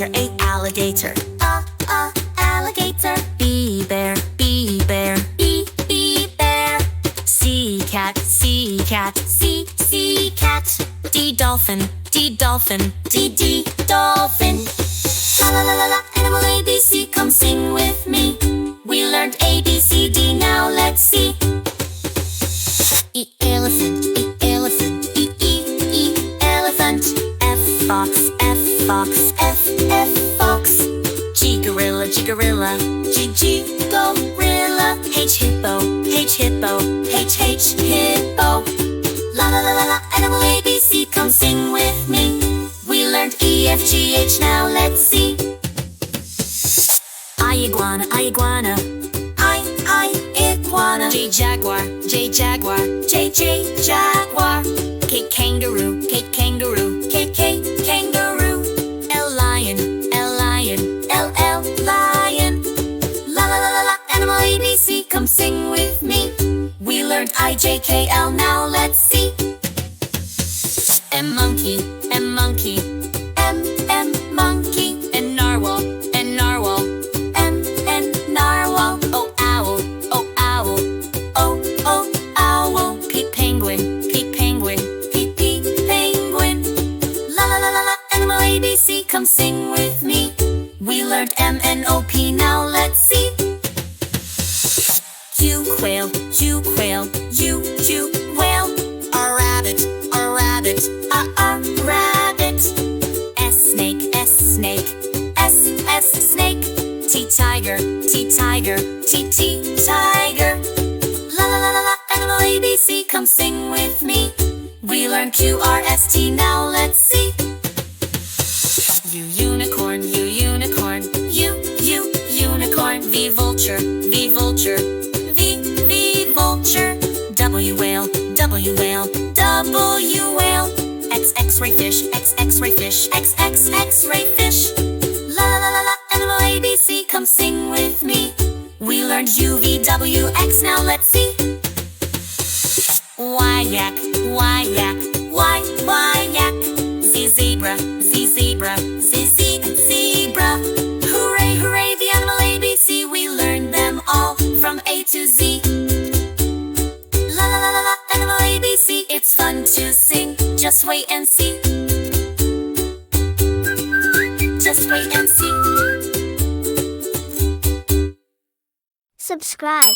alligator, A-alligator. A-alligator. B-bear, B-bear, B-bear. C-cat, C-cat, C-cat. Dee-Dolphin, Dee-Dolphin, Dee-Dee-Dolphin. La la la la la, animal ABC, come sing with me. We learned A, B, C, D, now let's see. E-elephant, E-elephant, E-elephant. F-fox, F-fox, F-fox. G-gorilla, G-gorilla, G-gorilla. H-hippo, H-hippo, H-hippo. La la la la la, animal ABC, come sing with me. We learned E, F, G, H, now let's see. I-iguana, I-iguana, I-iguana. J-jaguar, J-jaguar, J-jaguar. K-kangaroo, K-kangaroo, K-kangaroo. L-lion, L-lion, L-lion. La la la la la, animal ABC, come sing with me. We learned I-J-K-L, now let's see. M-monkey, M-monkey, M-monkey. And narwhal, and narwhal, narwhal. O-owl, O-owl, O-owl. P-penguin, P-penguin, P-penguin. La la la la la, animal ABC, come sing with me. We learned M-N-O-P, now let's see. U-quail, U-quail, U-whale. A-rabbit, A-rabbit, A-rabbit. S-snake, S-snake, S-snake. T-tiger, T-tiger, T-tiger. La la la la la, animal ABC, come sing with me. We learned Q-R-S-T, now let's see. U-unicorn, U-unicorn, U-unicorn. V-vulture, V-vulture, V-vulture. W-whale, W-whale, W-whale. X-X-ray fish, X-X-ray fish, X-X-X-ray fish. La la la la la, animal ABC, come sing with me. We learned U-V-W-X, now let's see. Y-yak, Y-yak, Y-yak. Zee-zebra, Zee-zebra, Zee-Zee-Zebra. Hooray, hooray, the animal ABC, we learned them all from A to Z. La la la la la, animal ABC, it's fun to sing. Just wait and see. Just wait and see. Subscribe.